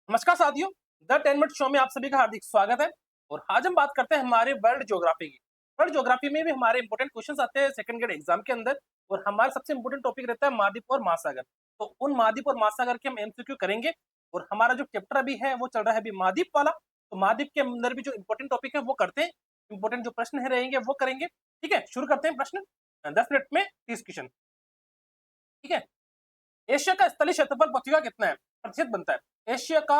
नमस्कार साथियों, the 10 minute show में आप सभी का हार्दिक स्वागत है। और आज हम बात करते हैं हमारे वर्ल्ड ज्योग्राफी की। वर्ल्ड ज्योग्राफी में भी हमारे इंपॉर्टेंट क्वेश्चंस आते हैं सेकंड ग्रेड एग्जाम के अंदर। और हमारा सबसे इंपॉर्टेंट टॉपिक रहता है महाद्वीप और महासागर। तो उन महाद्वीप और महासागर के हम एमसीक्यू करेंगे। और हमारा जो चैप्टर अभी है वो चल रहा है अभी महाद्वीप वाला। तो महाद्वीप के अंदर भी जो इंपॉर्टेंट टॉपिक है वो करते हैं। इंपॉर्टेंट जो प्रश्न है रहेंगे वो करेंगे। ठीक है, शुरू करते हैं प्रश्न। 10 मिनट में 30 क्वेश्चन। ठीक है। एशिया का स्थलीय क्षेत्रफल पृथ्वी का कितना है प्रतिशत बनता है? एशिया का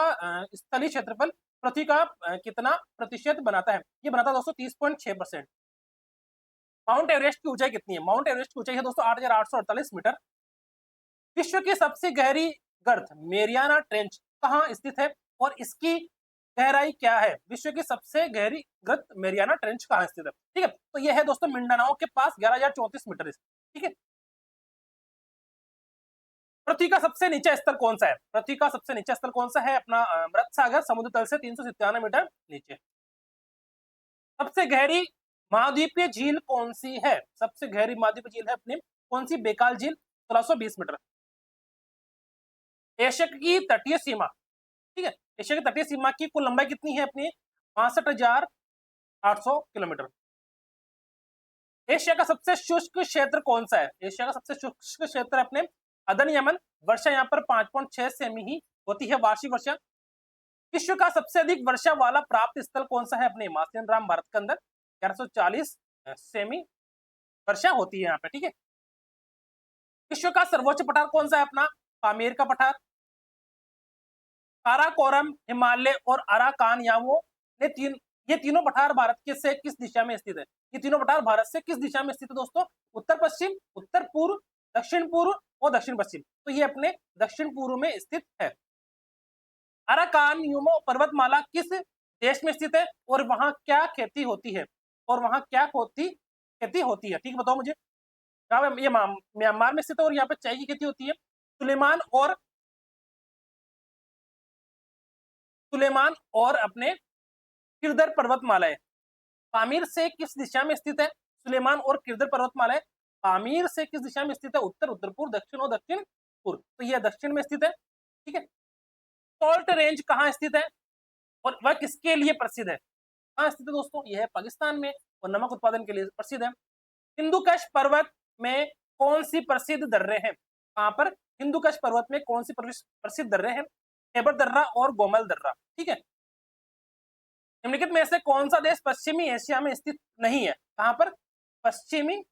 स्थलीय क्षेत्रफल पृथ्वी का कितना प्रतिशत बनाता है? ये बनाता है दोस्तों 30.6%। माउंट एवरेस्ट की ऊंचाई कितनी है? माउंट एवरेस्ट की ऊंचाई है दोस्तों 8,848 मीटर। विश्व की सबसे गहरी गर्त मेरियाना ट्रेंच कहाँ स्थित है और इसकी गहराई क्या है? विश्व की सबसे गहरी गर्त मेरियाना ट्रेंच कहाँ स्थित है? ठीक है, तो ये है दोस्तों मिंडानाओ के पास 11,034 मीटर। ठीक है। पृथ्वी का सबसे नीचा स्तर कौन सा है? पृथ्वी का सबसे नीचा स्तर कौन सा है? अपना मृत सागर समुद्र तल से 397 मीटर नीचे। सबसे गहरी महाद्वीपीय झील कौन सी है? सबसे गहरी महाद्वीपीय झील है अपनी कौन सी? बेकाल झील 1620 मीटर। एशिया की तटीय सीमा, ठीक है, एशिया की तटीय सीमा की कुल लंबाई कितनी है अपनी? 65,800 किलोमीटर। एशिया का सबसे शुष्क क्षेत्र कौन सा है? एशिया का सबसे शुष्क क्षेत्र अपने अदन यमन। वर्षा यहाँ पर 5.6 सेमी ही होती है वार्षिक वर्षा। विश्व का सबसे अधिक वर्षा वाला प्राप्त स्थल कौन सा है? अपने माथेरान राम भारत के अंदर 1140 सेमी वर्षा होती है यहाँ पे। ठीक है। विश्व का सर्वोच्च पठार कौन सा है? अपना पामीर का पठार। काराकोरम, हिमालय और अराकान यामो ये तीनों पठार भारत के से किस दिशा में स्थित है? ये तीनों पठार भारत से किस दिशा में स्थित है दोस्तों? उत्तर पश्चिम, उत्तर पूर्व, दक्षिण पूर्व और दक्षिण पश्चिम। तो ये अपने दक्षिण पूर्व में स्थित है। अराकान यूमो पर्वतमाला किस देश में स्थित है और वहां क्या खेती होती है? और वहां क्या खेती होती है? ठीक बताओ मुझे। ये म्यांमार में स्थित है और यहाँ पे चाय की खेती होती है। सुलेमान और अपने किरदर पर्वतमालाएं पामीर से किस दिशा में स्थित है? सुलेमान और किरदर पर्वतमालाएं पामीर से किस दिशा में स्थित है? उत्तर, उत्तर पूर्व, दक्षिण और दक्षिण पूर्व। तो यह दक्षिण में स्थित है। ठीक है। सॉल्ट रेंज कहाँ स्थित है और वह किसके लिए प्रसिद्ध है? कहाँ स्थित है दोस्तों? यह है पाकिस्तान में और नमक उत्पादन के लिए प्रसिद्ध है। हिंदू कश पर्वत में कौन सी प्रसिद्ध दर्रे हैं? कहाँ पर? हिंदू कश पर्वत में कौन सी प्रसिद्ध दर्रे हैं? खैबर दर्रा और गोमल दर्रा। ठीक है। निम्नलिखित में से कौन सा देश पश्चिमी एशिया में स्थित नहीं है? कहाँ पर? पश्चिमी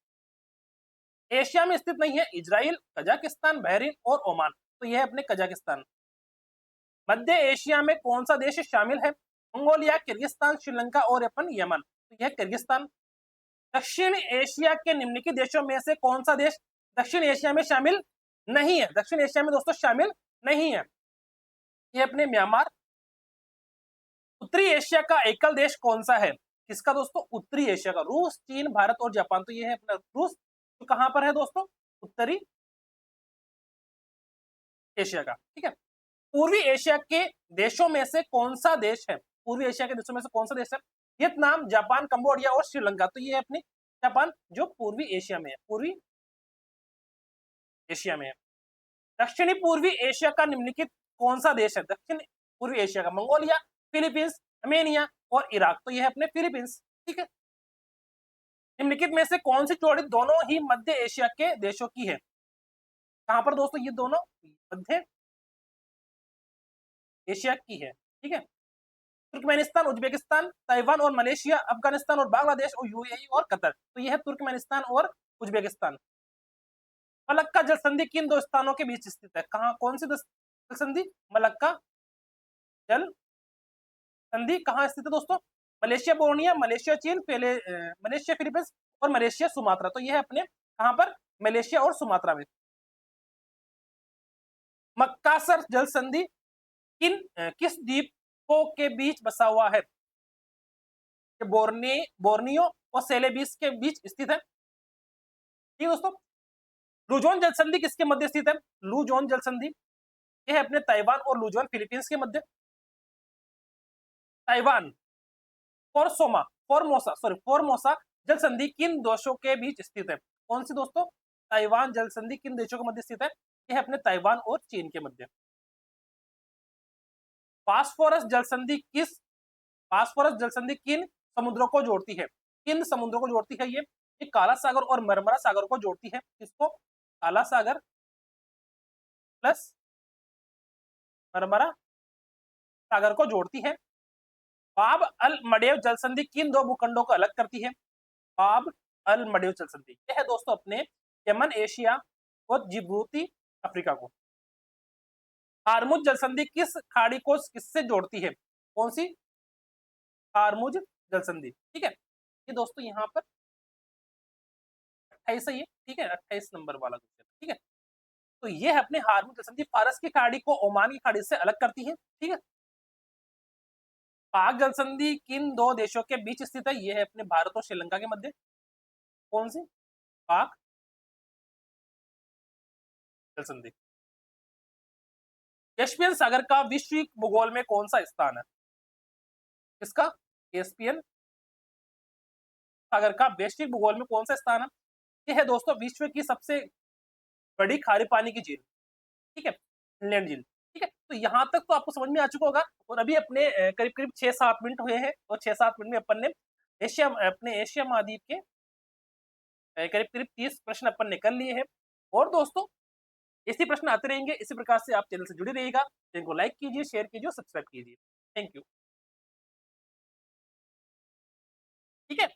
एशिया में स्थित नहीं है। इजराइल, कजाकिस्तान, बहरीन और ओमान। तो यह है अपने कजाकिस्तान। मध्य एशिया में कौन सा देश शामिल है? मंगोलिया, किर्गिस्तान, श्रीलंका और अपन यमन। तो यह किर्गिस्तान। दक्षिण एशिया के निम्नलिखित देशों में से कौन सा देश दक्षिण एशिया में शामिल नहीं है? दक्षिण एशिया में दोस्तों शामिल नहीं है। ये अपने म्यांमार। उत्तरी एशिया का एकल देश कौन सा है? किसका दोस्तों? उत्तरी एशिया का। रूस, चीन, भारत और जापान। तो ये है अपना रूस। तो कहां पर है दोस्तों? उत्तरी एशिया का। ठीक है। पूर्वी एशिया के देशों में से कौन सा देश है? पूर्वी एशिया के देशों में से कौन सा देश है? वियतनाम, जापान, कंबोडिया और श्रीलंका। तो ये है अपनी जापान जो पूर्वी एशिया में है। पूर्वी एशिया में है। दक्षिणी पूर्वी एशिया का निम्नलिखित कौन सा देश है? दक्षिण पूर्वी एशिया का मंगोलिया, फिलीपींस, अर्मेनिया और इराक। तो ये है अपने फिलीपींस। ठीक है। निम्नलिखित में से कौन सी चौड़ी दोनों ही मध्य एशिया के देशों की है? कहां पर दोस्तों? ये दोनों मध्य एशिया की है। ठीक है। तुर्कमेनिस्तान, उज्बेकिस्तान, ताइवान और मलेशिया, अफगानिस्तान और बांग्लादेश और यूएई और कतर। तो यह है तुर्कमेनिस्तान और उज्बेकिस्तान। मलक्का जल संधि किन दो स्थानों के बीच स्थित है? कहां, कौन सी जल संधि? मलक्का जल संधि कहां स्थित है दोस्तों? मलेशिया बोर्निया, मलेशिया चीन, मलेशिया फिलीपींस और मलेशिया सुमात्रा। तो यह है अपने कहां पर? मलेशिया और सुमात्रा में। मक्कासर जल संधि किस द्वीपों के बीच बसा हुआ है? बोर्नियो और सेलेबीस के बीच स्थित है। ठीक दोस्तों। लुजोन जल संधि किसके मध्य स्थित है? लुजोन जल संधि यह है अपने ताइवान और लुजोन फिलीपींस के मध्य। ताइवान फोरमोसा जल संधि किन देशों के बीच स्थित है? कौन सी दोस्तों? ताइवान जल संधि किन देशों के मध्य स्थित है? यह अपने ताइवान और चीन के मध्य। फास्फोरस जलसंधि किन समुद्रों को जोड़ती है? किन समुद्रों को जोड़ती है ये काला सागर और मरमरा सागर को जोड़ती है। किसको? काला सागर प्लस मरमरा सागर को जोड़ती है। बाब अल मडेव जलसंधि किन दो भूखंडों को अलग करती है? बाब अल मडेव जलसंधि यह है दोस्तों अपने यमन एशिया और जिबूती अफ्रीका को। हारमुज जलसंधि किस खाड़ी को किससे जोड़ती है? कौन सी? हारमुज जलसंधि। ठीक है, ये दोस्तों यहाँ पर 28 है ये। ठीक है, 28 नंबर वाला क्वेश्चन। ठीक है, तो ये है अपने हारमुज जलसंधि फारस की खाड़ी को ओमान की खाड़ी से अलग करती है। ठीक है, पाक जलसंधि किन दो देशों के बीच स्थित है? ये है अपने भारत और श्रीलंका के मध्य। कौन सी? पाक जलसंधि। कैस्पियन सागर का विश्व भूगोल में कौन सा स्थान है? किसका? कैस्पियन सागर का वैश्विक भूगोल में कौन सा स्थान है? यह है दोस्तों विश्व की सबसे बड़ी खारे पानी की झील। ठीक है, फिनलैंड झील। ठीक है, तो यहाँ तक तो आपको समझ में आ चुका होगा। और अभी अपने करीब करीब 6-7 मिनट हुए हैं और 6-7 मिनट में अपन ने एशिया महाद्वीप के करीब करीब 30 प्रश्न अपन ने कर लिए हैं। और दोस्तों इसी प्रश्न आते रहेंगे। इसी प्रकार से आप चैनल से जुड़े रहिएगा। चैनल को लाइक कीजिए, शेयर कीजिए और सब्सक्राइब कीजिए। Thank you. ठीक है।